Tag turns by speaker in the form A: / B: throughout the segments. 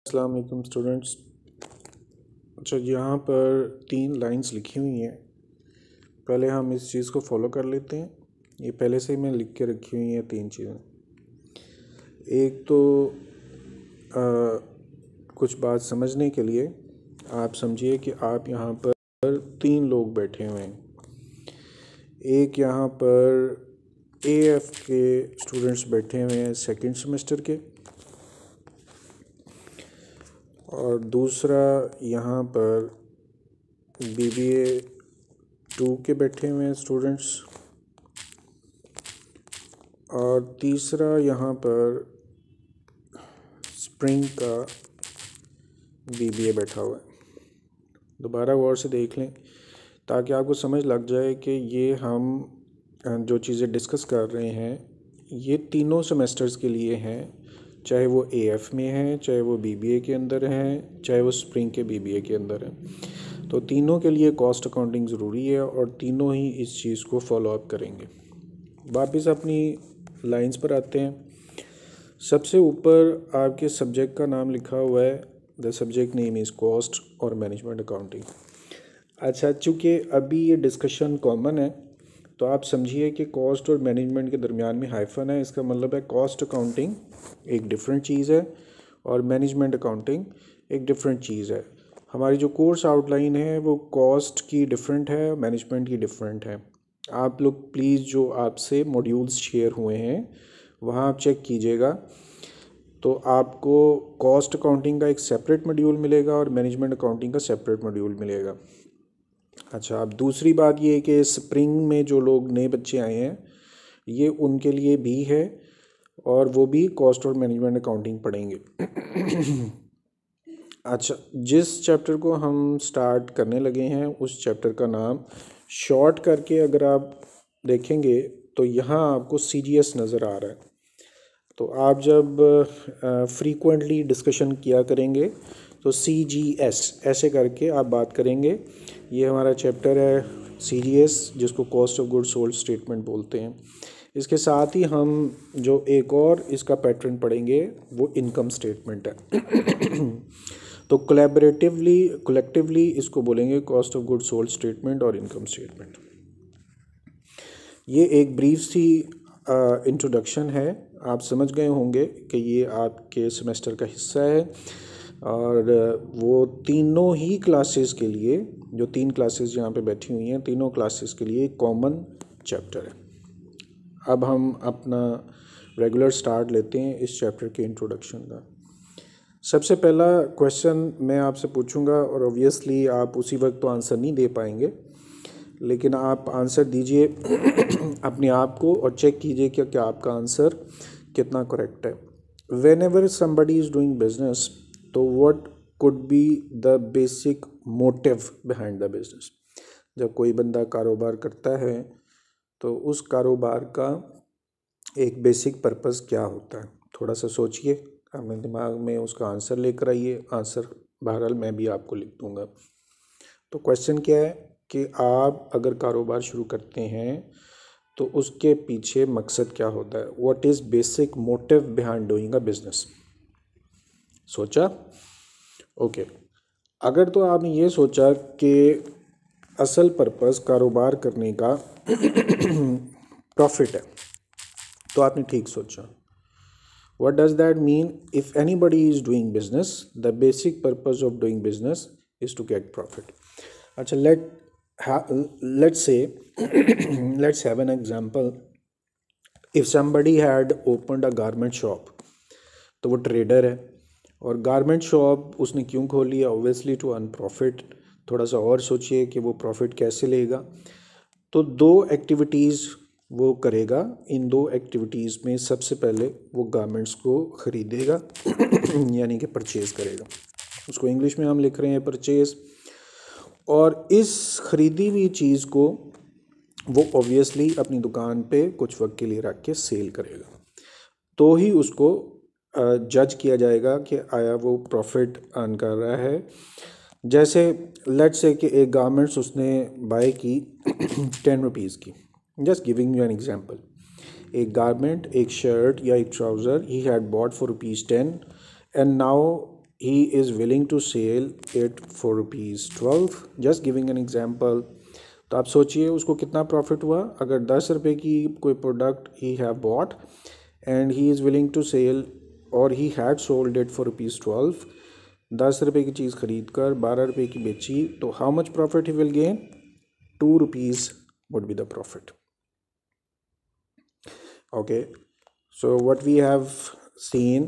A: अस्सलाम वालेकुम स्टूडेंट्स। अच्छा, यहाँ पर 3 लाइंस लिखी हुई हैं। पहले हम इस चीज़ को फॉलो कर लेते हैं। ये पहले से ही मैं लिख के रखी हुई हैं 3 चीज़ें। एक तो कुछ बात समझने के लिए आप समझिए कि आप यहाँ पर 3 लोग बैठे हुए हैं। एक यहाँ पर AF के स्टूडेंट्स बैठे हुए हैं 2nd सेमेस्टर के, और दूसरा यहाँ पर BBA 2 के बैठे हुए हैं स्टूडेंट्स, और तीसरा यहाँ पर स्प्रिंग का BBA बैठा हुआ है। दोबारा गौर से देख लें ताकि आपको समझ लग जाए कि ये हम जो चीज़ें डिस्कस कर रहे हैं ये तीनों सेमेस्टर्स के लिए हैं, चाहे वो AF में है, चाहे वो BBA के अंदर हैं, चाहे वो स्प्रिंग के BBA के अंदर हैं। तो तीनों के लिए कॉस्ट अकाउंटिंग ज़रूरी है और तीनों ही इस चीज़ को फॉलो अप करेंगे। वापस अपनी लाइंस पर आते हैं। सबसे ऊपर आपके सब्जेक्ट का नाम लिखा हुआ है, the subject name is cost और मैनेजमेंट अकाउंटिंग। अच्छा, चूँकि अभी ये डिस्कशन कॉमन है तो आप समझिए कि कॉस्ट और मैनेजमेंट के दरमियान में हाइफन है। इसका मतलब है कॉस्ट अकाउंटिंग एक डिफरेंट चीज़ है और मैनेजमेंट अकाउंटिंग एक डिफरेंट चीज़ है। हमारी जो कोर्स आउटलाइन है वो कॉस्ट की डिफरेंट है, मैनेजमेंट की डिफरेंट है। आप लोग प्लीज़ जो आपसे मॉड्यूल्स शेयर हुए हैं वहाँ आप चेक कीजिएगा, तो आपको कॉस्ट अकाउंटिंग का एक सेपरेट मॉड्यूल मिलेगा और मैनेजमेंट अकाउंटिंग का सेपरेट मॉड्यूल मिलेगा। अच्छा, अब दूसरी बात ये है कि स्प्रिंग में जो लोग नए बच्चे आए हैं ये उनके लिए भी है और वो भी कॉस्ट और मैनेजमेंट अकाउंटिंग पढ़ेंगे। अच्छा, जिस चैप्टर को हम स्टार्ट करने लगे हैं उस चैप्टर का नाम शॉर्ट करके अगर आप देखेंगे तो यहाँ आपको CGS नज़र आ रहा है। तो आप जब फ्रीक्वेंटली डिस्कशन किया करेंगे तो CGS ऐसे करके आप बात करेंगे। ये हमारा चैप्टर है CGS, जिसको cost of goods sold statement बोलते हैं। इसके साथ ही हम जो एक और इसका पैटर्न पढ़ेंगे वो इनकम स्टेटमेंट है। तो कलेक्टिवली इसको बोलेंगे cost of goods sold statement और इनकम स्टेटमेंट। ये एक ब्रीफ सी इंट्रोडक्शन है। आप समझ गए होंगे कि ये आपके सेमेस्टर का हिस्सा है और वो तीनों ही क्लासेस के लिए, जो 3 क्लासेस यहाँ पे बैठी हुई हैं, तीनों क्लासेस के लिए कॉमन चैप्टर है। अब हम अपना रेगुलर स्टार्ट लेते हैं इस चैप्टर के इंट्रोडक्शन का। सबसे पहला क्वेश्चन मैं आपसे पूछूंगा और ऑब्वियसली आप उसी वक्त तो आंसर नहीं दे पाएंगे, लेकिन आप आंसर दीजिए अपने आप को और चेक कीजिए कि क्या आपका आंसर कितना करेक्ट है। Whenever somebody is doing business, तो what could be the basic motive behind the business. जब कोई बंदा कारोबार करता है तो उस कारोबार का एक बेसिक पर्पस क्या होता है, थोड़ा सा सोचिए, अपने दिमाग में उसका आंसर लेकर आइए। आंसर बहरहाल मैं भी आपको लिख दूंगा। तो क्वेश्चन क्या है कि आप अगर कारोबार शुरू करते हैं तो उसके पीछे मकसद क्या होता है। What is basic motive behind doing a business. सोचा? ओके। अगर तो आपने ये सोचा कि असल पर्पस कारोबार करने का प्रॉफिट है तो आपने ठीक सोचा। What does that mean? If anybody is doing business, the basic purpose of doing business is to get profit. अच्छा, let's say let's have an example. If somebody had opened a garment shop, तो वो trader है और garment shop उसने क्यों खोली है? Obviously to earn profit. थोड़ा सा और सोचिए कि वो प्रॉफिट कैसे लेगा। तो 2 एक्टिविटीज़ वो करेगा। इन 2 एक्टिविटीज़ में सबसे पहले वो गारमेंट्स को ख़रीदेगा यानी कि परचेज़ करेगा। उसको इंग्लिश में हम लिख रहे हैं परचेज़। और इस ख़रीदी हुई चीज़ को वो ऑब्वियसली अपनी दुकान पे कुछ वक्त के लिए रख के सेल करेगा, तो ही उसको जज किया जाएगा कि आया वो प्रॉफिट अर्न कर रहा है। जैसे लेट्स से कि एक गारमेंट्स उसने बाय की 10 रुपीज़ की। Just giving you an example. एक गारमेंट, एक शर्ट या एक trouser he had bought for ₹10 and now he is willing to sell it for ₹12, just giving an example। तो आप सोचिए उसको कितना प्रॉफिट हुआ। अगर 10 रुपये की कोई product he have bought and he is willing to sell और he had sold it for ₹12, 10 रुपये की चीज़ खरीद कर 12 रुपये की बेची, तो how much profit he will gain? ₹2 would be the profit। okay, so what we have seen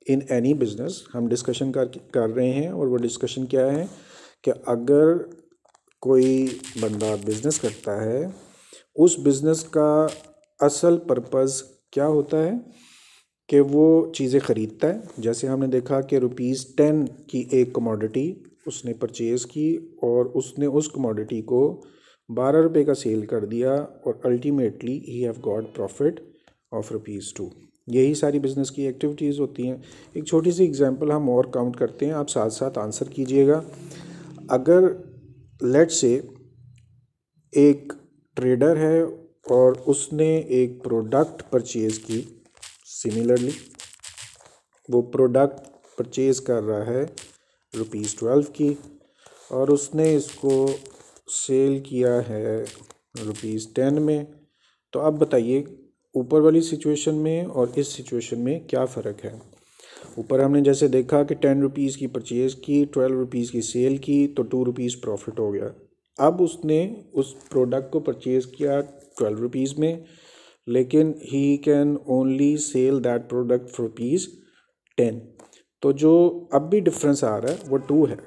A: in any business, हम डिस्कशन कर रहे हैं और वो डिस्कशन क्या है कि अगर कोई बंदा बिज़नेस करता है, उस बिज़नेस का असल पर्पज़ क्या होता है कि वो चीज़ें ख़रीदता है। जैसे हमने देखा कि ₹10 की एक कमोडिटी उसने परचेज़ की और उसने उस कमोडिटी को 12 रुपये का सेल कर दिया और ultimately he have got profit of ₹2। यही सारी बिज़नेस की एक्टिविटीज़ होती हैं। एक छोटी सी एग्जांपल हम और काउंट करते हैं, आप साथ साथ आंसर कीजिएगा। अगर लेट्स से एक ट्रेडर है और उसने एक प्रोडक्ट परचेज़ की, सिमिलरली वो प्रोडक्ट परचेज़ कर रहा है ₹12 की और उसने इसको सेल किया है ₹10 में। तो अब बताइए ऊपर वाली सिचुएशन में और इस सिचुएशन में क्या फ़र्क है। ऊपर हमने जैसे देखा कि ₹10 की परचेज़ की, ₹12 की सेल की, तो ₹2 प्रॉफिट हो गया। अब उसने उस प्रोडक्ट को परचेज़ किया ₹12 में, लेकिन he can only sell that product for ₹10। तो जो अब भी डिफरेंस आ रहा है वो 2 है,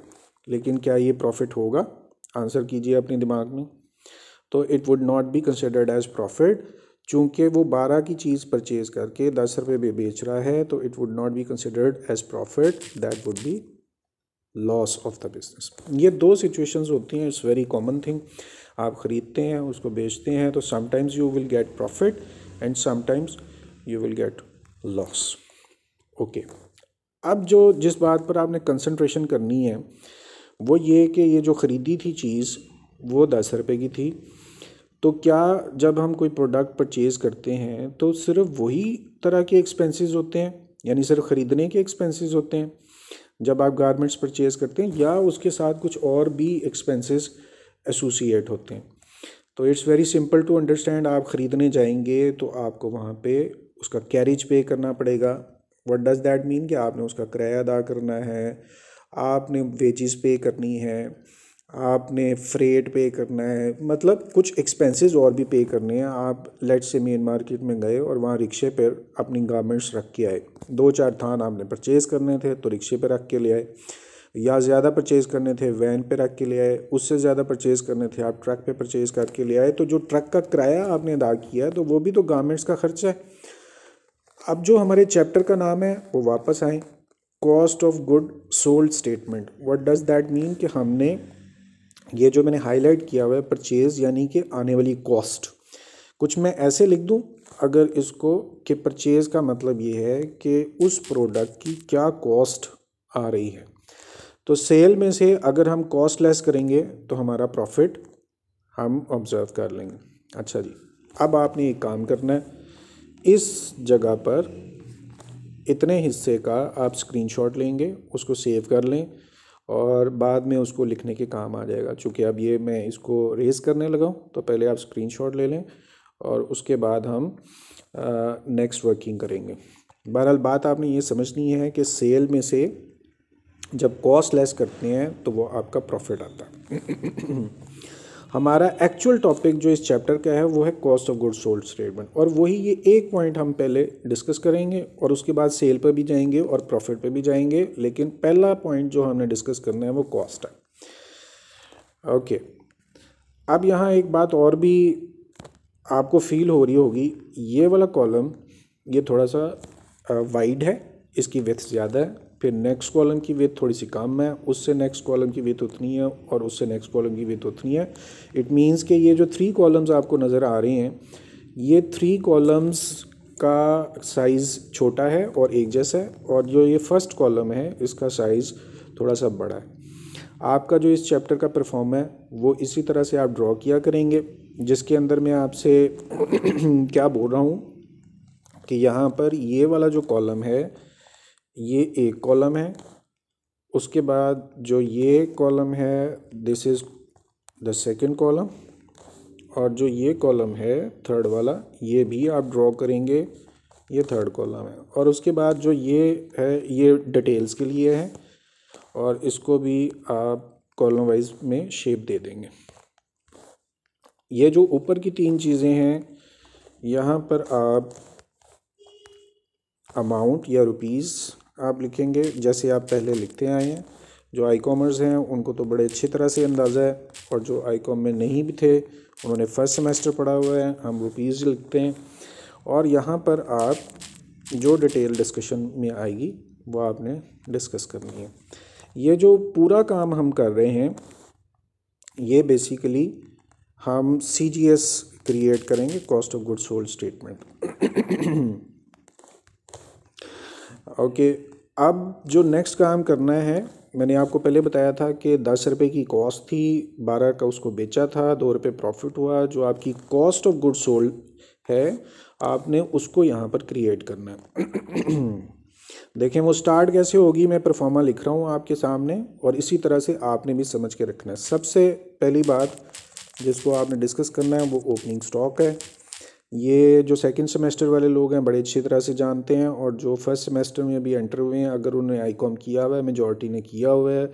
A: लेकिन क्या ये प्रॉफिट होगा? आंसर कीजिए अपने दिमाग में। तो it would not be considered as profit, चूँकि वो 12 की चीज़ परचेज़ करके 10 रुपये में बेच रहा है, तो it would not be considered as profit, that would be loss of the business. ये 2 सिचुएशंस होती हैं, इट्स वेरी कॉमन थिंग। आप ख़रीदते हैं, उसको बेचते हैं, तो sometimes you will get profit and sometimes you will get loss. Okay, अब जो जिस बात पर आपने कंसंट्रेशन करनी है वो ये कि ये जो ख़रीदी थी चीज़ वो 10 रुपये की थी। तो क्या जब हम कोई प्रोडक्ट परचेज़ करते हैं तो सिर्फ वही तरह के एक्सपेंसेस होते हैं, यानी सिर्फ ख़रीदने के एक्सपेंसेस होते हैं जब आप गारमेंट्स परचेज़ करते हैं, या उसके साथ कुछ और भी एक्सपेंसेस एसोसिएट होते हैं? तो it's very simple to understand. आप ख़रीदने जाएंगे तो आपको वहाँ पे उसका कैरेज पे करना पड़ेगा। व्हाट डज़ दैट मीन कि आपने उसका किराया अदा करना है, आपने वेजेस पे करनी है, आपने फ्रेट पे करना है, मतलब कुछ एक्सपेंसेस और भी पे करने हैं। आप लेट्स से मेन मार्केट में गए और वहाँ रिक्शे पर अपनी गारमेंट्स रख के आए, 2-4 थान आपने परचेज़ करने थे तो रिक्शे पे रख के ले आए, या ज़्यादा परचेज़ करने थे वैन पे रख के ले आए, उससे ज़्यादा परचेज़ करने थे आप ट्रक पे परचेज़ करके ले आए। तो जो ट्रक का किराया आपने अदा किया तो वो भी तो गारमेंट्स का खर्चा है। अब जो हमारे चैप्टर का नाम है वो वापस आए, cost of good sold statement. What does that mean कि हमने ये जो मैंने हाईलाइट किया हुआ है परचेज़ यानी कि आने वाली कॉस्ट, कुछ मैं ऐसे लिख दूं अगर इसको कि परचेज़ का मतलब ये है कि उस प्रोडक्ट की क्या कॉस्ट आ रही है। तो सेल में से अगर हम कॉस्ट लेस करेंगे तो हमारा प्रॉफिट हम ऑब्ज़र्व कर लेंगे। अच्छा जी, अब आपने एक काम करना है, इस जगह पर इतने हिस्से का आप स्क्रीनशॉट लेंगे, उसको सेव कर लें और बाद में उसको लिखने के काम आ जाएगा। चूँकि अब ये मैं इसको रेज़ करने लगा हूँ तो पहले आप स्क्रीनशॉट ले लें और उसके बाद हम नेक्स्ट वर्किंग करेंगे। बहरहाल बात आपने ये समझनी है कि सेल में से जब कॉस्ट लेस करते हैं तो वो आपका प्रॉफिट आता है। हमारा एक्चुअल टॉपिक जो इस चैप्टर का है वो है cost of goods sold statement, और वही ये एक पॉइंट हम पहले डिस्कस करेंगे और उसके बाद सेल पर भी जाएंगे और प्रॉफिट पे भी जाएंगे, लेकिन पहला पॉइंट जो हमने डिस्कस करना है वो कॉस्ट है। ओके, अब यहाँ एक बात और भी आपको फील हो रही होगी, ये वाला कॉलम ये थोड़ा सा वाइड है, इसकी विड्थ ज़्यादा है, फिर नेक्स्ट कॉलम की विड्थ थोड़ी सी कम है, उससे नेक्स्ट कॉलम की विड्थ उतनी है और उससे नेक्स्ट कॉलम की विड्थ उतनी है। इट मींस कि ये जो 3 कॉलम्स आपको नज़र आ रहे हैं, ये 3 कॉलम्स का साइज़ छोटा है और एक जैसा है, और जो ये फर्स्ट कॉलम है इसका साइज़ थोड़ा सा बड़ा है। आपका जो इस चैप्टर का परफॉर्म है वो इसी तरह से आप ड्रॉ किया करेंगे, जिसके अंदर मैं आपसे क्या बोल रहा हूँ कि यहाँ पर ये वाला जो कॉलम है ये एक कॉलम है उसके बाद जो ये कॉलम है this is the second column, और जो ये कॉलम है थर्ड वाला ये भी आप ड्रॉ करेंगे, ये थर्ड कॉलम है। और उसके बाद जो ये है ये डिटेल्स के लिए है, और इसको भी आप कॉलम वाइज में शेप दे देंगे। ये जो ऊपर की तीन चीज़ें हैं यहाँ पर आप अमाउंट या रुपीज़ आप लिखेंगे जैसे आप पहले लिखते आए हैं। जो आई कॉमर्स हैं उनको तो बड़े अच्छी तरह से अंदाज़ा है, और जो आई कॉम में नहीं भी थे उन्होंने फर्स्ट सेमेस्टर पढ़ा हुआ है, हम रुपीज़ लिखते हैं। और यहाँ पर आप जो डिटेल डिस्कशन में आएगी वो आपने डिस्कस करनी है। ये जो पूरा काम हम कर रहे हैं ये बेसिकली हम CGS क्रिएट करेंगे, cost of goods sold statement. Okay, अब जो नेक्स्ट काम करना है, मैंने आपको पहले बताया था कि 10 रुपये की कॉस्ट थी, 12 का उसको बेचा था, 2 रुपये प्रॉफिट हुआ। जो आपकी कॉस्ट ऑफ गुड्स सोल्ड है आपने उसको यहाँ पर क्रिएट करना है। देखें वो स्टार्ट कैसे होगी, मैं परफॉर्मा लिख रहा हूँ आपके सामने, और इसी तरह से आपने भी समझ के रखना है। सबसे पहली बात जिसको आपने डिस्कस करना है वो ओपनिंग स्टॉक है। ये जो सेकंड सेमेस्टर वाले लोग हैं बड़े अच्छी तरह से जानते हैं, और जो फर्स्ट सेमेस्टर में भी एंटर हुए हैं अगर उन्होंने आईकॉम किया हुआ है, मेजॉरिटी ने किया हुआ है,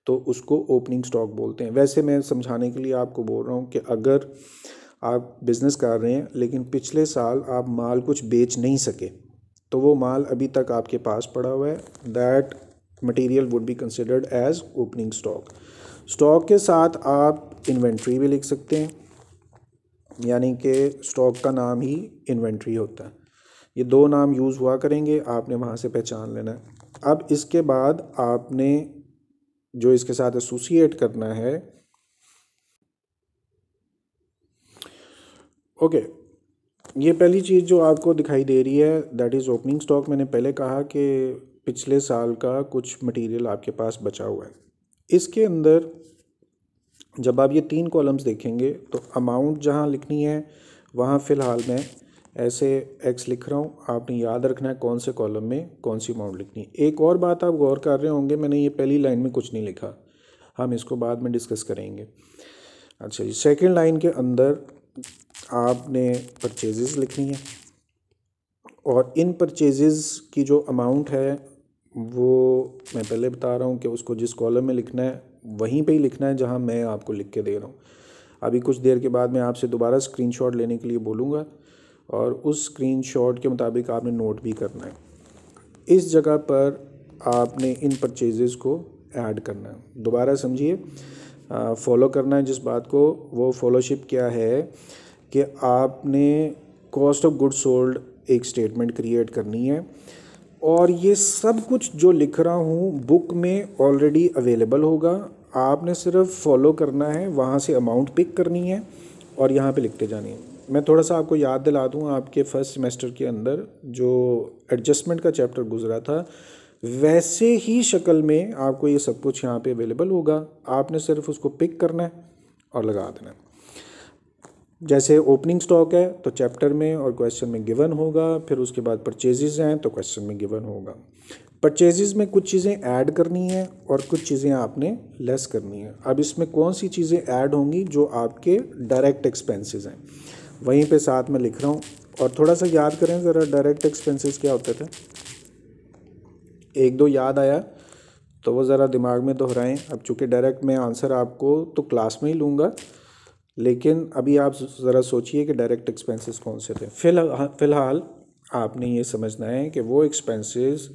A: तो उसको ओपनिंग स्टॉक बोलते हैं। वैसे मैं समझाने के लिए आपको बोल रहा हूँ कि अगर आप बिज़नेस कर रहे हैं लेकिन पिछले साल आप माल कुछ बेच नहीं सके तो वो माल अभी तक आपके पास पड़ा हुआ है, that material would be considered as opening stock. Stock के साथ आप इन्वेंट्री भी लिख सकते हैं, यानी कि स्टॉक का नाम ही इन्वेंट्री होता है। ये दो नाम यूज़ हुआ करेंगे, आपने वहाँ से पहचान लेना है। अब इसके बाद आपने जो इसके साथ एसोसिएट करना है, ओके, ये पहली चीज़ जो आपको दिखाई दे रही है दैट इज़ ओपनिंग स्टॉक। मैंने पहले कहा कि पिछले साल का कुछ मटेरियल आपके पास बचा हुआ है। इसके अंदर जब आप ये तीन कॉलम्स देखेंगे तो अमाउंट जहाँ लिखनी है वहाँ फ़िलहाल मैं ऐसे एक्स लिख रहा हूँ, आपने याद रखना है कौन से कॉलम में कौन सी अमाउंट लिखनी है। एक और बात आप गौर कर रहे होंगे, मैंने ये पहली लाइन में कुछ नहीं लिखा, हम इसको बाद में डिस्कस करेंगे। अच्छा जी, सेकंड लाइन के अंदर आपने परचेजेस लिखनी है, और इन परचेजेस की जो अमाउंट है वो मैं पहले बता रहा हूँ कि उसको जिस कॉलम में लिखना है वहीं पे ही लिखना है जहाँ मैं आपको लिख के दे रहा हूँ। अभी कुछ देर के बाद मैं आपसे दोबारा स्क्रीनशॉट लेने के लिए बोलूँगा, और उस स्क्रीनशॉट के मुताबिक आपने नोट भी करना है। इस जगह पर आपने इन परचेजेस को ऐड करना है। दोबारा समझिए, फॉलो करना है जिस बात को, वो फॉलोशिप क्या है कि आपने कॉस्ट ऑफ गुड्स सोल्ड एक स्टेटमेंट क्रिएट करनी है, और ये सब कुछ जो लिख रहा हूँ बुक में ऑलरेडी अवेलेबल होगा। आपने सिर्फ फॉलो करना है, वहाँ से अमाउंट पिक करनी है और यहाँ पे लिखते जानी है। मैं थोड़ा सा आपको याद दिला दूँ, आपके फर्स्ट सेमेस्टर के अंदर जो एडजस्टमेंट का चैप्टर गुजरा था वैसे ही शक्ल में आपको ये सब कुछ यहाँ पे अवेलेबल होगा। आपने सिर्फ उसको पिक करना है और लगा देना है। जैसे ओपनिंग स्टॉक है तो चैप्टर में और क्वेश्चन में गिवन होगा, फिर उसके बाद परचेजेस हैं तो क्वेश्चन में गिवन होगा। परचेजेस में कुछ चीज़ें ऐड करनी है और कुछ चीज़ें आपने लेस करनी है। अब इसमें कौन सी चीज़ें ऐड होंगी, जो आपके डायरेक्ट एक्सपेंसेस हैं, वहीं पे साथ में लिख रहा हूँ। और थोड़ा सा याद करें ज़रा डायरेक्ट एक्सपेंसेस क्या होते थे, एक दो याद आया तो वो ज़रा दिमाग में दोहराएं। अब चूँकि डायरेक्ट मैं आंसर आपको तो क्लास में ही लूँगा, लेकिन अभी आप ज़रा सोचिए कि डायरेक्ट एक्सपेंसेस कौन से थे। फ़िलहाल आपने ये समझना है कि वो एक्सपेंसेस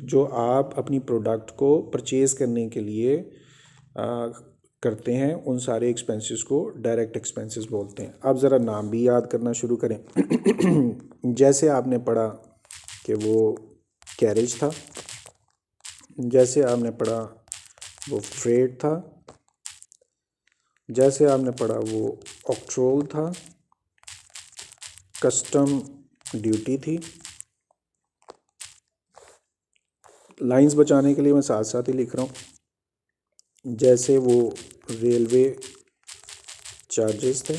A: जो आप अपनी प्रोडक्ट को परचेज़ करने के लिए करते हैं, उन सारे एक्सपेंसेस को डायरेक्ट एक्सपेंसेस बोलते हैं। अब ज़रा नाम भी याद करना शुरू करें। जैसे आपने पढ़ा कि वो कैरेज था, जैसे आपने पढ़ा वो फ्रेट था, जैसे आपने पढ़ा वो ऑक्ट्रोल था, कस्टम ड्यूटी थी। लाइंस बचाने के लिए मैं साथ साथ ही लिख रहा हूँ। जैसे वो रेलवे चार्जेस थे,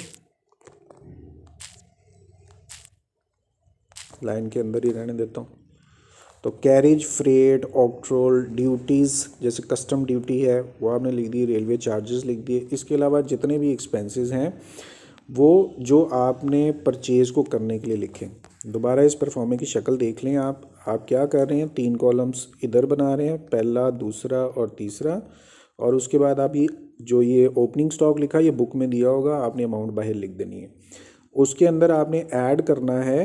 A: लाइन के अंदर ही रहने देता हूँ। तो कैरेज, फ्रेट, ऑक्ट्रोल, ड्यूटीज़ जैसे कस्टम ड्यूटी है वो आपने लिख दी, रेलवे चार्जेस लिख दिए। इसके अलावा जितने भी एक्सपेंसेस हैं वो जो आपने परचेज़ को करने के लिए लिखें। दोबारा इस परफॉर्मे की शक्ल देख लें आप क्या कर रहे हैं, 3 कॉलम्स इधर बना रहे हैं, पहला, दूसरा और तीसरा, और उसके बाद आप ये ओपनिंग स्टॉक लिखा ये बुक में दिया होगा, आपने अमाउंट बाहर लिख देनी है। उसके अंदर आपने ऐड करना है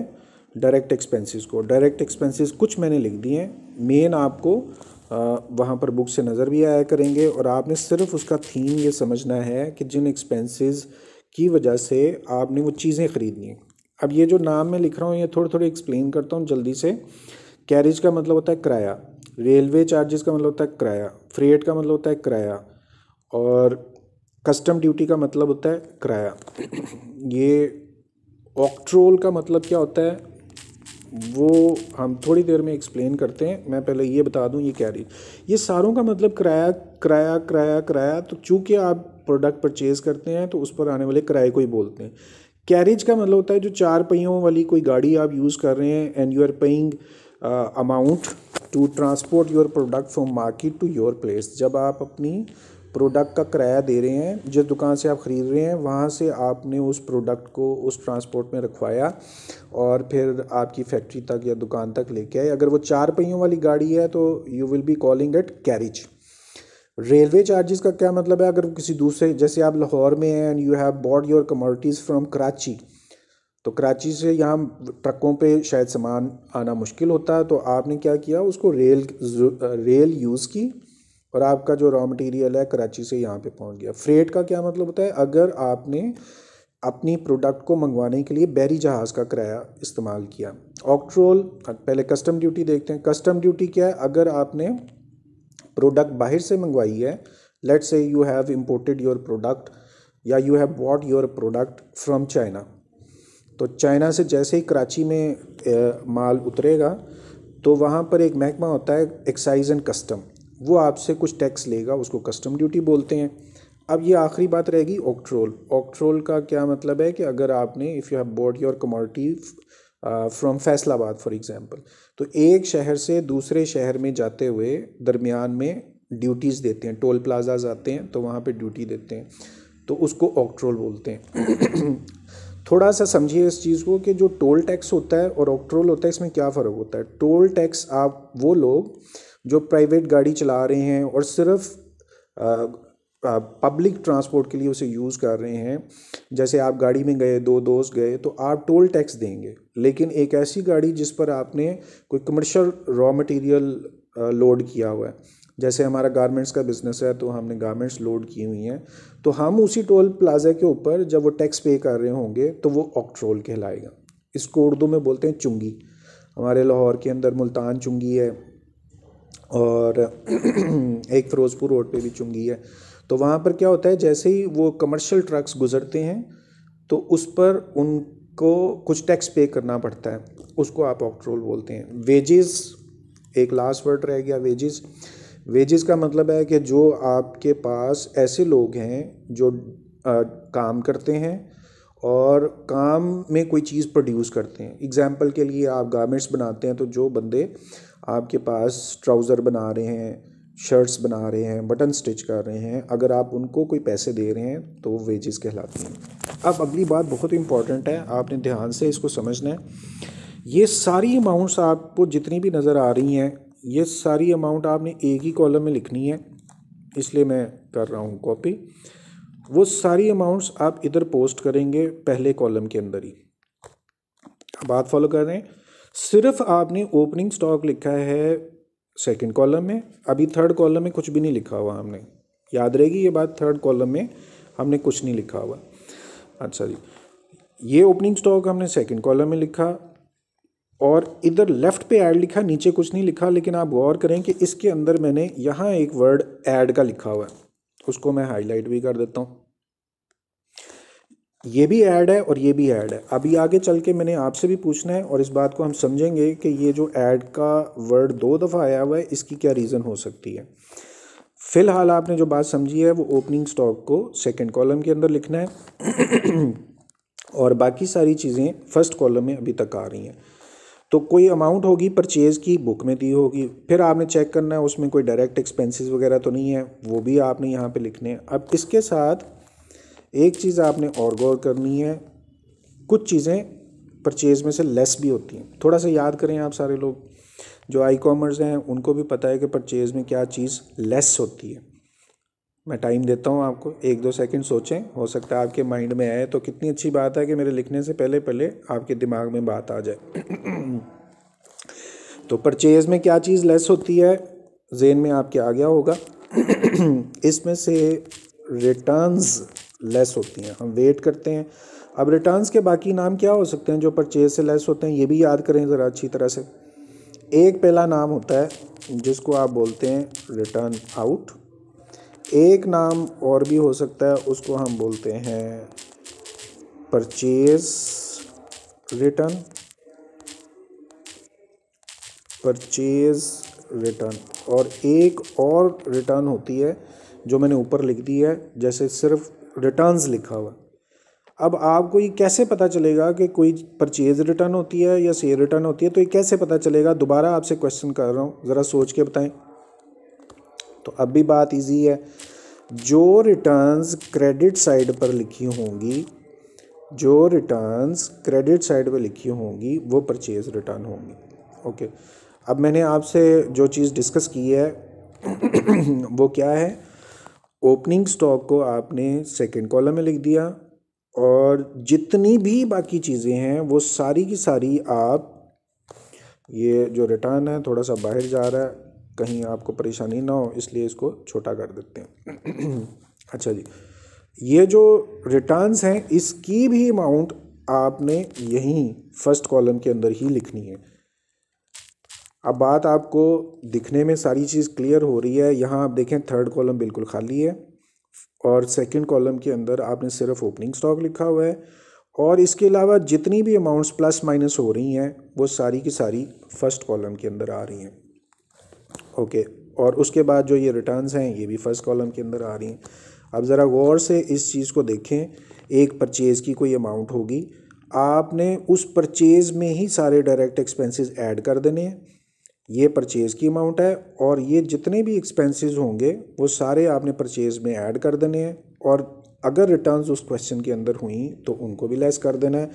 A: डायरेक्ट एक्सपेंसेस को। डायरेक्ट एक्सपेंसेस कुछ मैंने लिख दिए हैं, मेन आपको वहाँ पर बुक से नज़र भी आया करेंगे, और आपने सिर्फ उसका थीम ये समझना है कि जिन एक्सपेंसेस की वजह से आपने वो चीज़ें ख़रीदनी हैं। अब ये जो नाम मैं लिख रहा हूँ ये थोड़ी थोड़ी एक्सप्लेन करता हूँ जल्दी से। कैरेज का मतलब होता है किराया, रेलवे चार्जेस का मतलब होता है किराया, फ्रेट का मतलब होता है किराया, और कस्टम ड्यूटी का मतलब होता है किराया। ये ऑक्ट्रोल का मतलब क्या होता है वो हम थोड़ी देर में एक्सप्लेन करते हैं, मैं पहले ये बता दूं ये कैरेज, ये सारों का मतलब किराया किराया किराया किराया। तो चूँकि आप प्रोडक्ट परचेज़ करते हैं तो उस पर आने वाले किराए को ही बोलते हैं। कैरेज का मतलब होता है जो 4 पहियों वाली कोई गाड़ी आप यूज़ कर रहे हैं, and you are paying amount to transport your product from market to your place. जब आप अपनी प्रोडक्ट का किराया दे रहे हैं, जिस दुकान से आप ख़रीद रहे हैं वहाँ से आपने उस प्रोडक्ट को उस ट्रांसपोर्ट में रखवाया और फिर आपकी फैक्ट्री तक या दुकान तक लेके आए। अगर वो 4 पहियों वाली गाड़ी है तो you will be calling it carriage. Railway charges का क्या मतलब है, अगर किसी दूसरे, जैसे आप लाहौर में हैं and you have bought your commodities from Karachi, तो कराची से यहाँ ट्रकों पे शायद सामान आना मुश्किल होता है, तो आपने क्या किया, उसको रेल यूज़ की और आपका जो रॉ मटेरियल है कराची से यहाँ पे पहुँच गया। फ्रेट का क्या मतलब होता है, अगर आपने अपनी प्रोडक्ट को मंगवाने के लिए बहरी जहाज़ का किराया इस्तेमाल किया। ऑक्ट्रोल, पहले कस्टम ड्यूटी देखते हैं। कस्टम ड्यूटी क्या है, अगर आपने प्रोडक्ट बाहर से मंगवाई है, let's say you have imported your product या you have bought your product from China, तो चाइना से जैसे ही कराची में माल उतरेगा तो वहाँ पर एक महकमा होता है एक्साइज एंड कस्टम, वो आपसे कुछ टैक्स लेगा, उसको कस्टम ड्यूटी बोलते हैं। अब ये आखिरी बात रहेगी ऑक्ट्रोल। ऑक्ट्रोल का क्या मतलब है कि अगर आपने if you have bought your commodity from Faisalabad for example, तो एक शहर से दूसरे शहर में जाते हुए दरमियान में ड्यूटीज़ देते हैं, टोल प्लाजाज आते हैं तो वहाँ पे ड्यूटी देते हैं, तो उसको ऑक्ट्रोल बोलते हैं। थोड़ा सा समझिए इस चीज़ को कि जो टोल टैक्स होता है और ऑक्ट्रोल होता है इसमें क्या फ़र्क होता है। टोल टैक्स आप वो लोग जो प्राइवेट गाड़ी चला रहे हैं और सिर्फ पब्लिक ट्रांसपोर्ट के लिए उसे यूज़ कर रहे हैं, जैसे आप गाड़ी में गए, 2 दोस्त गए, तो आप टोल टैक्स देंगे। लेकिन एक ऐसी गाड़ी जिस पर आपने कोई कमर्शियल रॉ मटेरियल लोड किया हुआ है, जैसे हमारा गारमेंट्स का बिज़नेस है तो हमने गारमेंट्स लोड की हुई हैं, तो हम उसी टोल प्लाजा के ऊपर जब वो टैक्स पे कर रहे होंगे तो वो ऑक्ट्रोल कहलाएगा। इसको उर्दू में बोलते हैं चुंगी। हमारे लाहौर के अंदर मुल्तान चुंगी है और एक फ़िरोज़पुर रोड पे भी चुंगी है। तो वहाँ पर क्या होता है, जैसे ही वो कमर्शियल ट्रक्स गुजरते हैं तो उस पर उनको कुछ टैक्स पे करना पड़ता है, उसको आप ऑक्ट्रोल बोलते हैं। वेजेस, एक लास्ट वर्ड रह गया, वेजेस। वेजेस का मतलब है कि जो आपके पास ऐसे लोग हैं जो काम करते हैं और काम में कोई चीज़ प्रोड्यूस करते हैं। एग्जांपल के लिए आप गारमेंट्स बनाते हैं तो जो बंदे आपके पास ट्राउज़र बना रहे हैं, शर्ट्स बना रहे हैं, बटन स्टिच कर रहे हैं, अगर आप उनको कोई पैसे दे रहे हैं तो वो वेजेस कहलाती हैं। अब अगली बात बहुत इंपॉर्टेंट है, आपने ध्यान से इसको समझना है। ये सारी अमाउंट्स आपको जितनी भी नज़र आ रही हैं, ये सारी अमाउंट आपने एक ही कॉलम में लिखनी है, इसलिए मैं कर रहा हूँ कॉपी। वो सारी अमाउंट्स आप इधर पोस्ट करेंगे पहले कॉलम के अंदर ही। बात फॉलो कर रहे हैं। सिर्फ आपने ओपनिंग स्टॉक लिखा है सेकंड कॉलम में, अभी थर्ड कॉलम में कुछ भी नहीं लिखा हुआ हमने, याद रहेगी ये बात, थर्ड कॉलम में हमने कुछ नहीं लिखा हुआ। अच्छा जी, ये ओपनिंग स्टॉक हमने सेकंड कॉलम में लिखा और इधर लेफ़्ट पे ऐड लिखा, नीचे कुछ नहीं लिखा। लेकिन आप गौर करें कि इसके अंदर मैंने यहाँ एक वर्ड ऐड का लिखा हुआ है, उसको मैं हाईलाइट भी कर देता हूँ। ये भी ऐड है और ये भी ऐड है। अभी आगे चल के मैंने आपसे भी पूछना है और इस बात को हम समझेंगे कि ये जो ऐड का वर्ड 2 दफ़ा आया हुआ है इसकी क्या रीज़न हो सकती है। फ़िलहाल आपने जो बात समझी है वो ओपनिंग स्टॉक को सेकंड कॉलम के अंदर लिखना है और बाकी सारी चीज़ें फर्स्ट कॉलम में अभी तक आ रही हैं। तो कोई अमाउंट होगी परचेज़ की, बुक में दी होगी, फिर आपने चेक करना है उसमें कोई डायरेक्ट एक्सपेंसेस वगैरह तो नहीं है, वो भी आपने यहाँ पे लिखने हैं। अब इसके साथ एक चीज़ आपने और गौर करनी है, कुछ चीज़ें परचेज़ में से लेस भी होती हैं। थोड़ा सा याद करें, आप सारे लोग जो आई कॉमर्स हैं उनको भी पता है कि परचेज़ में क्या चीज़ लेस होती है। मैं टाइम देता हूँ आपको, 1-2 सेकंड सोचें, हो सकता है आपके माइंड में आए, तो कितनी अच्छी बात है कि मेरे लिखने से पहले पहले आपके दिमाग में बात आ जाए। तो परचेज़ में क्या चीज़ लेस होती है, ज़हन में आपके आ गया होगा। इसमें से रिटर्न्स लेस होती हैं। हम वेट करते हैं। अब रिटर्न्स के बाकी नाम क्या हो सकते हैं जो परचेज़ से लेस होते हैं, ये भी याद करें ज़रा अच्छी तरह से। एक पहला नाम होता है जिसको आप बोलते हैं रिटर्न आउट। एक नाम और भी हो सकता है, उसको हम बोलते हैं परचेज़ रिटर्न, परचेज़ रिटर्न। और एक और रिटर्न होती है जो मैंने ऊपर लिख दी है, जैसे सिर्फ रिटर्न्स लिखा हुआ। अब आपको ये कैसे पता चलेगा कि कोई परचेज़ रिटर्न होती है या सेल रिटर्न होती है, तो ये कैसे पता चलेगा? दोबारा आपसे क्वेश्चन कर रहा हूँ, ज़रा सोच के बताएं। तो अब भी बात इजी है। जो रिटर्न्स क्रेडिट साइड पर लिखी होंगी, जो रिटर्न्स क्रेडिट साइड पर लिखी होंगी वो परचेज़ रिटर्न होंगी। ओके, अब मैंने आपसे जो चीज़ डिस्कस की है वो क्या है, ओपनिंग स्टॉक को आपने सेकंड कॉलम में लिख दिया, और जितनी भी बाकी चीज़ें हैं वो सारी की सारी आप, ये जो रिटर्न है थोड़ा सा बाहर जा रहा है, कहीं आपको परेशानी ना हो इसलिए इसको छोटा कर देते हैं। अच्छा जी, ये जो रिटर्न्स हैं इसकी भी अमाउंट आपने यहीं फर्स्ट कॉलम के अंदर ही लिखनी है। अब बात आपको दिखने में सारी चीज़ क्लियर हो रही है। यहाँ आप देखें थर्ड कॉलम बिल्कुल खाली है और सेकंड कॉलम के अंदर आपने सिर्फ ओपनिंग स्टॉक लिखा हुआ है, और इसके अलावा जितनी भी अमाउंट्स प्लस माइनस हो रही हैं वो सारी की सारी फर्स्ट कॉलम के अंदर आ रही हैं। ओके, और उसके बाद जो ये रिटर्न्स हैं ये भी फर्स्ट कॉलम के अंदर आ रही हैं। अब ज़रा गौर से इस चीज़ को देखें, एक परचेज़ की कोई अमाउंट होगी, आपने उस परचेज़ में ही सारे डायरेक्ट एक्सपेंसेस ऐड कर देने हैं। ये परचेज़ की अमाउंट है और ये जितने भी एक्सपेंसेस होंगे वो सारे आपने परचेज़ में ऐड कर देने हैं, और अगर रिटर्न्स उस क्वेश्चन के अंदर हुई तो उनको भी लेस कर देना है।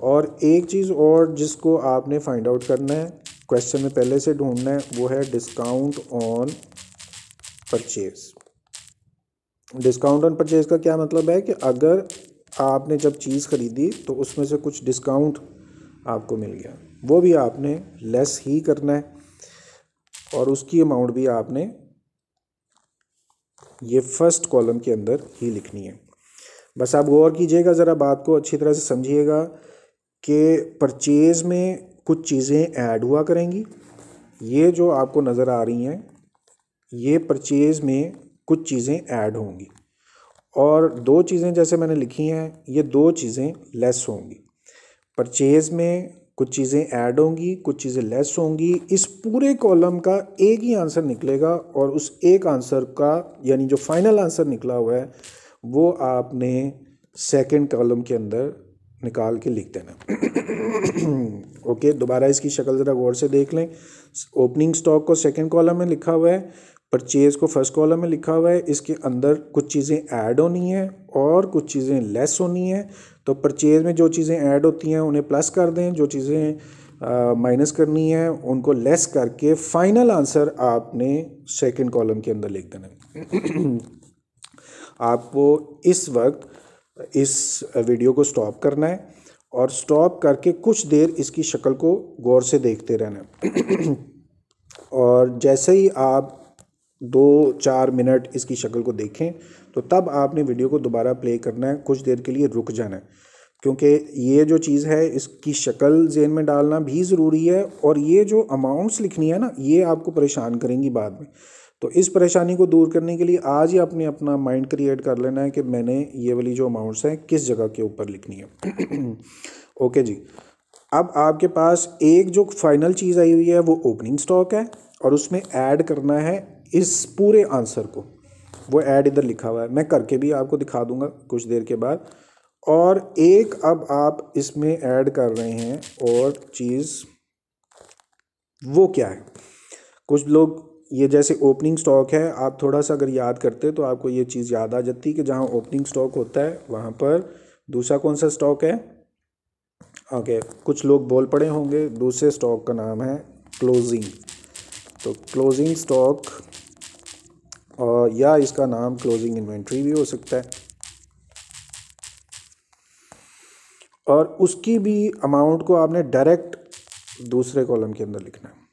A: और एक चीज़ और जिसको आपने फाइंड आउट करना है, क्वेश्चन में पहले से ढूंढना है, वो है discount on purchase. Discount on purchase का क्या मतलब है कि अगर आपने जब चीज़ ख़रीदी तो उसमें से कुछ डिस्काउंट आपको मिल गया, वो भी आपने लेस ही करना है, और उसकी अमाउंट भी आपने ये फर्स्ट कॉलम के अंदर ही लिखनी है। बस आप गौर कीजिएगा, ज़रा बात को अच्छी तरह से समझिएगा कि परचेज़ में कुछ चीज़ें ऐड हुआ करेंगी। ये जो आपको नज़र आ रही हैं ये परचेज़ में कुछ चीज़ें ऐड होंगी, और दो चीज़ें जैसे मैंने लिखी हैं ये दो चीज़ें लेस होंगी। परचेज़ में कुछ चीज़ें ऐड होंगी, कुछ चीज़ें लेस होंगी। इस पूरे कॉलम का एक ही आंसर निकलेगा, और उस एक आंसर का यानी जो फाइनल आंसर निकला हुआ है वो आपने सेकंड कॉलम के अंदर निकाल के लिख देना। ओके, दोबारा इसकी शक्ल ज़रा गौर से देख लें। ओपनिंग स्टॉक को सेकंड कॉलम में लिखा हुआ है, परचेज़ को फर्स्ट कॉलम में लिखा हुआ है। इसके अंदर कुछ चीज़ें ऐड होनी हैं और कुछ चीज़ें लेस होनी हैं। तो परचेज़ में जो चीज़ें ऐड होती हैं उन्हें प्लस कर दें, जो चीज़ें माइनस करनी है उनको लेस करके फाइनल आंसर आपने सेकंड कॉलम के अंदर लिख देना। आपको इस वक्त इस वीडियो को स्टॉप करना है, और स्टॉप करके कुछ देर इसकी शक्ल को गौर से देखते रहना है। और जैसे ही आप 2-4 मिनट इसकी शक्ल को देखें तो तब आपने वीडियो को दोबारा प्ले करना है, कुछ देर के लिए रुक जाना है, क्योंकि ये जो चीज़ है इसकी शक्ल ज़हन में डालना भी ज़रूरी है, और ये जो अमाउंट्स लिखनी है ना ये आपको परेशान करेंगी बाद में। तो इस परेशानी को दूर करने के लिए आज ही आपने अपना माइंड क्रिएट कर लेना है कि मैंने ये वाली जो अमाउंट्स हैं किस जगह के ऊपर लिखनी है। ओके जी, अब आपके पास एक जो फाइनल चीज़ आई हुई है वो ओपनिंग स्टॉक है, और उसमें ऐड करना है इस पूरे आंसर को। वो ऐड इधर लिखा हुआ है, मैं करके भी आपको दिखा दूंगा कुछ देर के बाद। और एक अब आप इसमें ऐड कर रहे हैं और चीज़ वो क्या है। कुछ लोग ये जैसे ओपनिंग स्टॉक है, आप थोड़ा सा अगर याद करते तो आपको ये चीज़ याद आ जाती कि जहाँ ओपनिंग स्टॉक होता है वहाँ पर दूसरा कौन सा स्टॉक है। ओके, कुछ लोग बोल पड़े होंगे दूसरे स्टॉक का नाम है क्लोजिंग। तो क्लोजिंग स्टॉक और या इसका नाम क्लोजिंग इन्वेंट्री भी हो सकता है, और उसकी भी अमाउंट को आपने डायरेक्ट दूसरे कॉलम के अंदर लिखना है।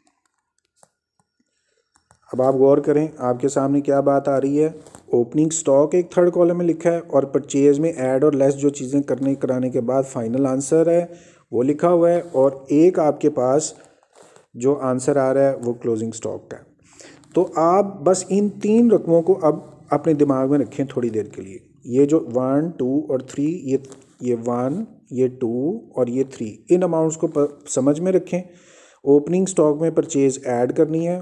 A: अब आप गौर करें, आपके सामने क्या बात आ रही है। ओपनिंग स्टॉक एक थर्ड कॉलम में लिखा है और परचेज में ऐड और लेस जो चीज़ें कराने के बाद फाइनल आंसर है वो लिखा हुआ है, और एक आपके पास जो आंसर आ रहा है वो क्लोजिंग स्टॉक का है। तो आप बस इन तीन रकमों को अब अपने दिमाग में रखें थोड़ी देर के लिए। ये जो 1, 2 और 3, ये 1, ये 2 और ये 3, इन अमाउंट्स को समझ में रखें। ओपनिंग स्टॉक में परचेज ऐड करनी है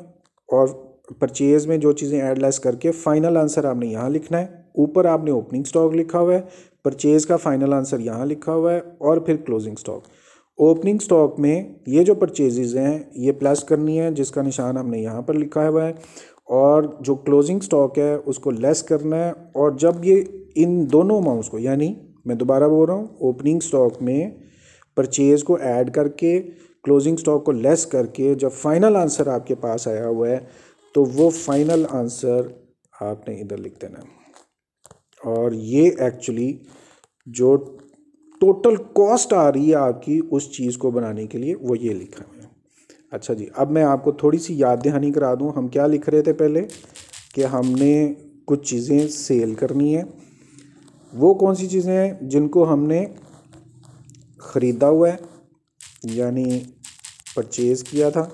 A: और परचेज में जो चीज़ें ऐड लेस करके फाइनल आंसर आपने यहाँ लिखना है। ऊपर आपने ओपनिंग स्टॉक लिखा हुआ है, परचेज का फाइनल आंसर यहाँ लिखा हुआ है, और फिर क्लोजिंग स्टॉक। ओपनिंग स्टॉक में ये जो परचेजेज हैं ये प्लस करनी है, जिसका निशान हमने यहाँ पर लिखा हुआ है, और जो क्लोजिंग स्टॉक है उसको लेस करना है। और जब ये इन दोनों अमाउंट्स को, यानी मैं दोबारा बोल रहा हूँ, ओपनिंग स्टॉक में परचेज को ऐड करके क्लोजिंग स्टॉक को लेस करके जब फाइनल आंसर आपके पास आया हुआ है तो वो फाइनल आंसर आपने इधर लिख देना। और ये एक्चुअली जो टोटल कॉस्ट आ रही है आपकी उस चीज़ को बनाने के लिए वो ये लिखा है। अच्छा जी, अब मैं आपको थोड़ी सी याद दहानी करा दूं, हम क्या लिख रहे थे पहले कि हमने कुछ चीज़ें सेल करनी है। वो कौन सी चीज़ें हैं जिनको हमने ख़रीदा हुआ है यानी परचेज़ किया था।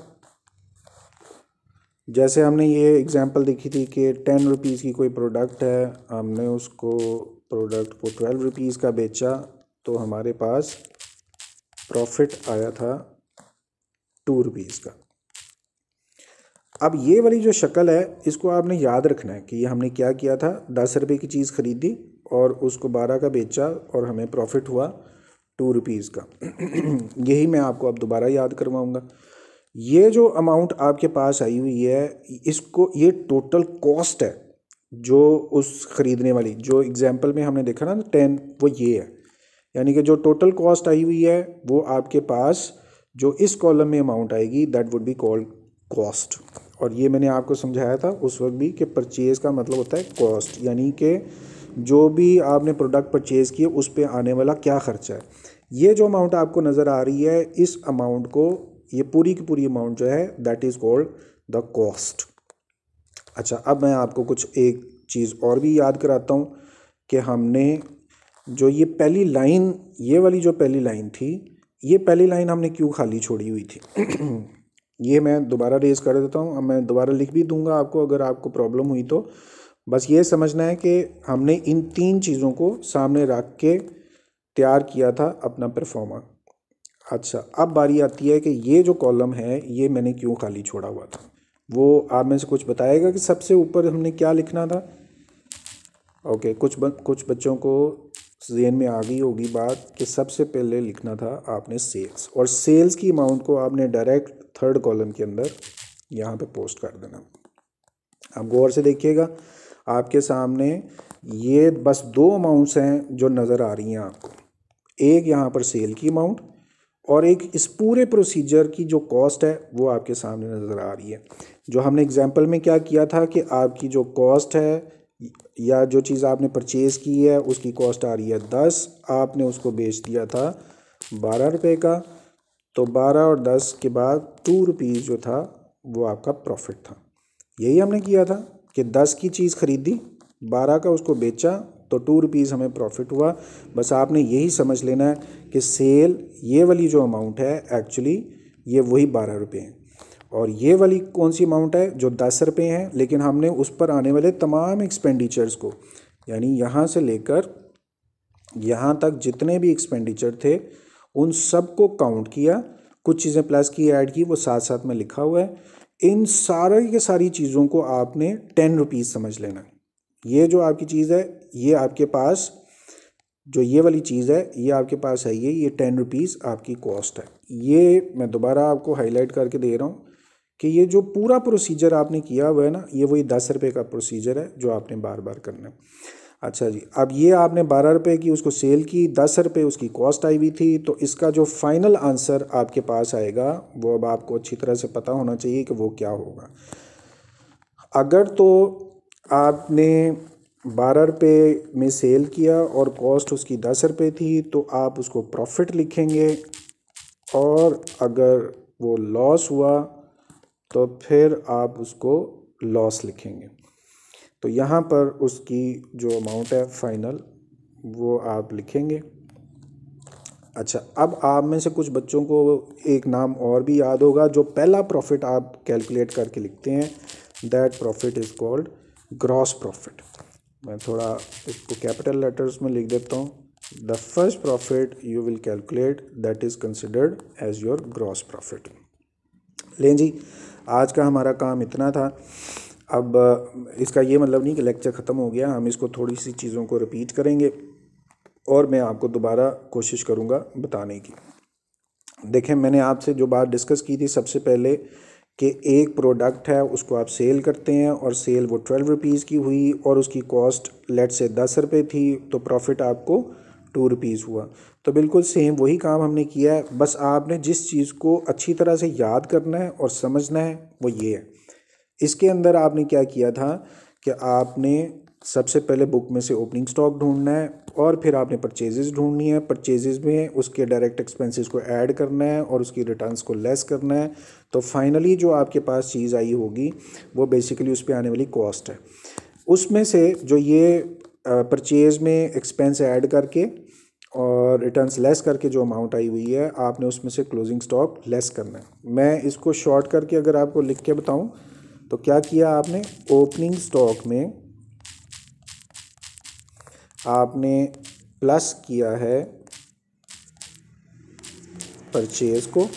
A: जैसे हमने ये एग्जांपल देखी थी कि 10 रुपीज़ की कोई प्रोडक्ट है, हमने उसको प्रोडक्ट को 12 रुपीज़ का बेचा तो हमारे पास प्रॉफिट आया था 2 रुपीज़ का। अब ये वाली जो शक्ल है इसको आपने याद रखना है कि ये हमने क्या किया था, 10 रुपये की चीज़ ख़रीदी और उसको 12 का बेचा और हमें प्रॉफिट हुआ 2 रुपीज़ का। यही मैं आपको अब दोबारा याद करवाऊँगा। ये जो अमाउंट आपके पास आई हुई है इसको, ये टोटल कॉस्ट है जो उस ख़रीदने वाली, जो एग्जांपल में हमने देखा ना 10, वो ये है। यानी कि जो टोटल कॉस्ट आई हुई है वो आपके पास जो इस कॉलम में अमाउंट आएगी that would be called cost. और ये मैंने आपको समझाया था उस वक्त भी कि परचेज़ का मतलब होता है कॉस्ट, यानी कि जो भी आपने प्रोडक्ट परचेज़ किए उस पर आने वाला क्या ख़र्चा है। ये जो अमाउंट आपको नज़र आ रही है इस अमाउंट को, ये पूरी की पूरी अमाउंट जो है that is called the cost. अच्छा, अब मैं आपको कुछ एक चीज़ और भी याद कराता हूँ कि हमने जो ये पहली लाइन, ये वाली जो पहली लाइन थी, ये पहली लाइन हमने क्यों खाली छोड़ी हुई थी। ये मैं दोबारा रेज़ कर देता हूँ। अब मैं दोबारा लिख भी दूंगा आपको, अगर आपको प्रॉब्लम हुई तो बस ये समझना है कि हमने इन तीन चीज़ों को सामने रख के तैयार किया था अपना परफॉर्मा। अच्छा, अब बारी आती है कि ये जो कॉलम है ये मैंने क्यों खाली छोड़ा हुआ था। वो आप में से कुछ बताएगा कि सबसे ऊपर हमने क्या लिखना था। ओके, कुछ बच्चों को ज़हन में आ गई होगी बात कि सबसे पहले लिखना था आपने सेल्स, और सेल्स की अमाउंट को आपने डायरेक्ट थर्ड कॉलम के अंदर यहाँ पे पोस्ट कर देना। अब गौर से देखिएगा, आपके सामने ये बस दो अमाउंट्स हैं जो नज़र आ रही हैं आपको। एक यहाँ पर सेल की अमाउंट और एक इस पूरे प्रोसीजर की जो कॉस्ट है वो आपके सामने नज़र आ रही है। जो हमने एग्जांपल में क्या किया था कि आपकी जो कॉस्ट है या जो चीज़ आपने परचेज़ की है उसकी कॉस्ट आ रही है 10, आपने उसको बेच दिया था 12 रुपये का, तो 12 और 10 के बाद 2 रुपीज़ जो था वो आपका प्रॉफिट था। यही हमने किया था कि 10 की चीज़ ख़रीदी, 12 का उसको बेचा तो 2 रुपीज़ हमें प्रॉफिट हुआ। बस आपने यही समझ लेना है कि सेल ये वाली जो अमाउंट है एक्चुअली ये वही 12 रुपये हैं, और ये वाली कौन सी अमाउंट है जो 10 रुपये हैं, लेकिन हमने उस पर आने वाले तमाम एक्सपेंडिचर्स को, यानी यहाँ से लेकर यहाँ तक जितने भी एक्सपेंडिचर थे उन सब को काउंट किया, कुछ चीज़ें प्लस की ऐड की, वो साथ साथ में लिखा हुआ है। इन सारे के सारी चीज़ों को आपने 10 रुपीज़ समझ लेना। ये जो आपकी चीज़ है ये आपके पास, जो ये वाली चीज़ है ये आपके पास है, ये 10 रुपीज़ आपकी कॉस्ट है। ये मैं दोबारा आपको हाईलाइट करके दे रहा हूँ कि ये जो पूरा प्रोसीजर आपने किया हुआ है ना, ये वही 10 रुपये का प्रोसीजर है जो आपने बार बार करना है। अच्छा जी, अब ये आपने 12 रुपये की उसको सेल की, 10 रुपये उसकी कॉस्ट आई हुई थी, तो इसका जो फाइनल आंसर आपके पास आएगा वो अब आपको अच्छी तरह से पता होना चाहिए कि वो क्या होगा। अगर तो आपने 12 रुपये में सेल किया और कॉस्ट उसकी 10 रुपये थी तो आप उसको प्रॉफिट लिखेंगे, और अगर वो लॉस हुआ तो फिर आप उसको लॉस लिखेंगे। तो यहाँ पर उसकी जो अमाउंट है फाइनल वो आप लिखेंगे। अच्छा, अब आप में से कुछ बच्चों को एक नाम और भी याद होगा, जो पहला प्रॉफिट आप कैलकुलेट करके लिखते हैं, that profit is called gross profit. मैं थोड़ा इसको कैपिटल लेटर्स में लिख देता हूँ। The first profit you will calculate that is considered as your gross profit. लें जी, आज का हमारा काम इतना था। अब इसका ये मतलब नहीं कि लेक्चर ख़त्म हो गया, हम इसको थोड़ी सी चीज़ों को रिपीट करेंगे और मैं आपको दोबारा कोशिश करूँगा बताने की। देखें, मैंने आपसे जो बात डिस्कस की थी सबसे पहले कि एक प्रोडक्ट है उसको आप सेल करते हैं और सेल वो 12 रुपीज़ की हुई और उसकी कॉस्ट लेट से 10 रुपये थी, तो प्रॉफिट आपको 2 रुपीज़ हुआ। तो बिल्कुल सेम वही काम हमने किया है, बस आपने जिस चीज़ को अच्छी तरह से याद करना है और समझना है वो ये है। इसके अंदर आपने क्या किया था कि आपने सबसे पहले बुक में से ओपनिंग स्टॉक ढूंढना है और फिर आपने परचेजेस ढूंढनी है। परचेजेस में उसके डायरेक्ट एक्सपेंसेस को ऐड करना है और उसकी रिटर्न्स को लेस करना है। तो फाइनली जो आपके पास चीज़ आई होगी वो बेसिकली उस पर आने वाली कॉस्ट है। उसमें से जो ये परचेज़ में एक्सपेंस ऐड करके और रिटर्न्स लेस करके जो अमाउंट आई हुई है, आपने उसमें से क्लोजिंग स्टॉक लेस करना है। मैं इसको शॉर्ट करके अगर आपको लिख के बताऊं तो क्या किया आपने, ओपनिंग स्टॉक में आपने प्लस किया है परचेज को,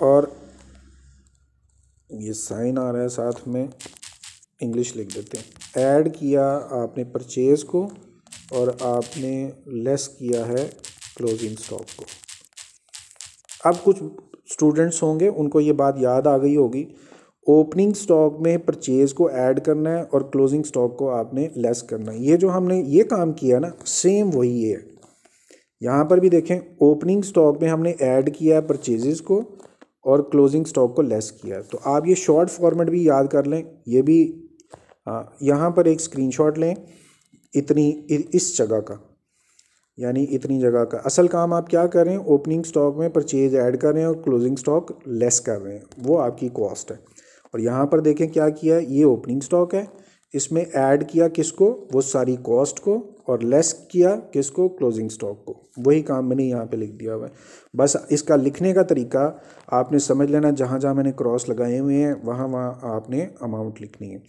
A: और ये साइन आ रहा है साथ में, इंग्लिश लिख देते हैं, ऐड किया आपने परचेज को और आपने लेस किया है क्लोजिंग स्टॉक को। अब कुछ स्टूडेंट्स होंगे उनको ये बात याद आ गई होगी, ओपनिंग स्टॉक में परचेज को ऐड करना है और क्लोजिंग स्टॉक को आपने लेस करना है। ये जो हमने ये काम किया ना, सेम वही है। यहाँ पर भी देखें, ओपनिंग स्टॉक में हमने ऐड किया है परचेजेस को और क्लोजिंग स्टॉक को लेस किया है। तो आप ये शॉर्ट फॉर्मेट भी याद कर लें, ये भी यहाँ पर एक स्क्रीनशॉट लें इतनी इस जगह का, यानी इतनी जगह का असल काम आप क्या कर रहे हैं, ओपनिंग स्टॉक में परचेज ऐड कर रहे हैं और क्लोजिंग स्टॉक लेस कर रहे हैं, वो आपकी कॉस्ट है। और यहाँ पर देखें क्या किया, ये ओपनिंग स्टॉक है, इसमें ऐड किया किसको, वो सारी कॉस्ट को, और लेस किया किसको, क्लोजिंग स्टॉक को। वही काम मैंने यहाँ पे लिख दिया हुआ है। बस इसका लिखने का तरीका आपने समझ लेना, जहाँ जहाँ मैंने क्रॉस लगाए हुए हैं वहाँ वहाँ आपने अमाउंट लिखनी है।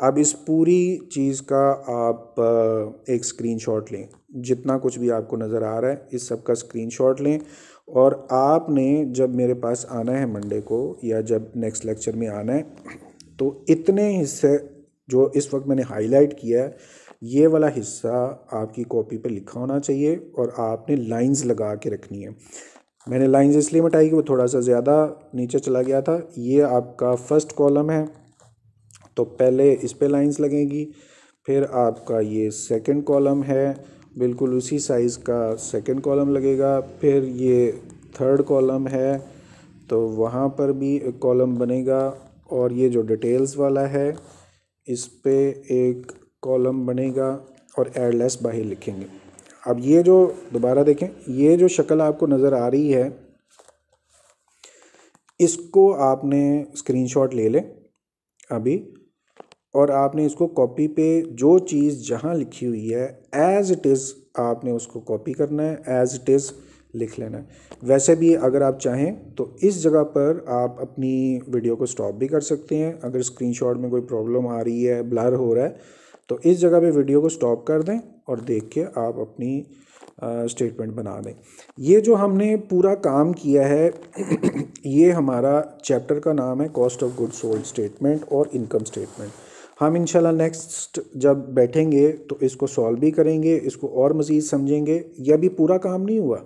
A: अब इस पूरी चीज़ का आप एक स्क्रीनशॉट लें, जितना कुछ भी आपको नज़र आ रहा है इस सब का स्क्रीनशॉट लें, और आपने जब मेरे पास आना है मंडे को या जब नेक्स्ट लेक्चर में आना है, तो इतने हिस्से जो इस वक्त मैंने हाईलाइट किया है, ये वाला हिस्सा आपकी कॉपी पे लिखा होना चाहिए और आपने लाइंस लगा के रखनी है। मैंने लाइंस इसलिए मिटाई कि वो थोड़ा सा ज़्यादा नीचे चला गया था। ये आपका फर्स्ट कॉलम है, तो पहले इस पे लाइंस लगेगी, फिर आपका ये सेकंड कॉलम है, बिल्कुल उसी साइज़ का सेकंड कॉलम लगेगा, फिर ये थर्ड कॉलम है तो वहाँ पर भी एक कॉलम बनेगा, और ये जो डिटेल्स वाला है इस पे एक कॉलम बनेगा, और ऐड लेस बाहर लिखेंगे। अब ये जो दोबारा देखें, ये जो शक्ल आपको नज़र आ रही है इसको आपने स्क्रीनशॉट ले लें अभी, और आपने इसको कॉपी पे जो चीज़ जहाँ लिखी हुई है एज़ इट इज़ आपने उसको कॉपी करना है, एज़ इट इज़ लिख लेना है। वैसे भी अगर आप चाहें तो इस जगह पर आप अपनी वीडियो को स्टॉप भी कर सकते हैं। अगर स्क्रीनशॉट में कोई प्रॉब्लम आ रही है, ब्लर हो रहा है, तो इस जगह पे वीडियो को स्टॉप कर दें और देख के आप अपनी स्टेटमेंट बना दें। ये जो हमने पूरा काम किया है ये हमारा चैप्टर का नाम है cost of goods sold statement और इनकम स्टेटमेंट। हम इंशाल्लाह नेक्स्ट जब बैठेंगे तो इसको सॉल्व भी करेंगे, इसको और मज़ीद समझेंगे। यह भी पूरा काम नहीं हुआ,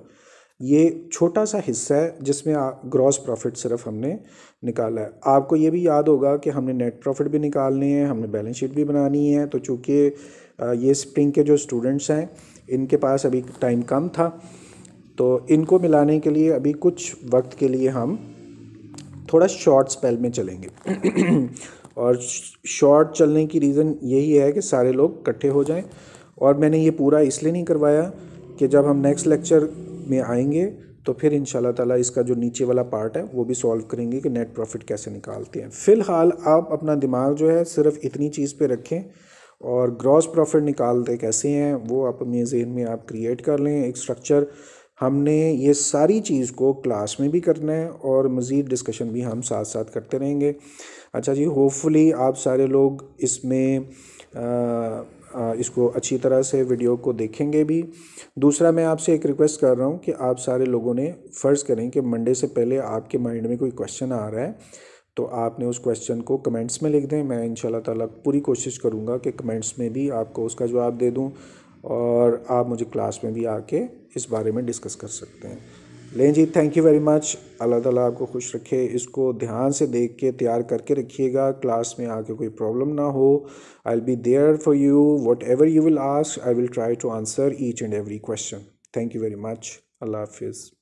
A: ये छोटा सा हिस्सा है जिसमें ग्रॉस प्रॉफिट सिर्फ हमने निकाला है। आपको ये भी याद होगा कि हमने नेट प्रॉफिट भी निकालने हैं, हमने बैलेंस शीट भी बनानी है। तो चूँकि ये स्प्रिंग के जो स्टूडेंट्स हैं इनके पास अभी टाइम कम था, तो इनको मिलाने के लिए अभी कुछ वक्त के लिए हम थोड़ा शॉर्ट स्पेल में चलेंगे और शॉर्ट चलने की रीज़न यही है कि सारे लोग इकट्ठे हो जाएं। और मैंने ये पूरा इसलिए नहीं करवाया कि जब हम नेक्स्ट लेक्चर में आएंगे तो फिर इंशाल्लाह ताला इसका जो नीचे वाला पार्ट है वो भी सॉल्व करेंगे कि नेट प्रॉफिट कैसे निकालते हैं। फ़िलहाल आप अपना दिमाग जो है सिर्फ इतनी चीज़ पे रखें और ग्रॉस प्रॉफिट निकालते कैसे हैं वो आप अपने जहन में आप क्रिएट कर लें एक स्ट्रक्चर। हमने ये सारी चीज़ को क्लास में भी करना है और मज़ीद डिस्कशन भी हम साथ साथ करते रहेंगे। अच्छा जी, होपफुली आप सारे लोग इसमें इसको अच्छी तरह से वीडियो को देखेंगे भी। दूसरा, मैं आपसे एक रिक्वेस्ट कर रहा हूँ कि आप सारे लोगों ने फ़र्ज़ करें कि मंडे से पहले आपके माइंड में कोई क्वेश्चन आ रहा है तो आपने उस क्वेश्चन को कमेंट्स में लिख दें। मैं इंशाल्लाह ताला पूरी कोशिश करूँगा कि कमेंट्स में भी आपको उसका जवाब दे दूँ और आप मुझे क्लास में भी आके इस बारे में डिस्कस कर सकते हैं। लें जी, थैंक यू वेरी मच। अल्लाह ताला आपको खुश रखे। इसको ध्यान से देख के तैयार करके रखिएगा, क्लास में आके कोई प्रॉब्लम ना हो। I will be there for you, whatever you will ask I will try to answer each and every question. Thank you very much. अल्लाह हाफिज़।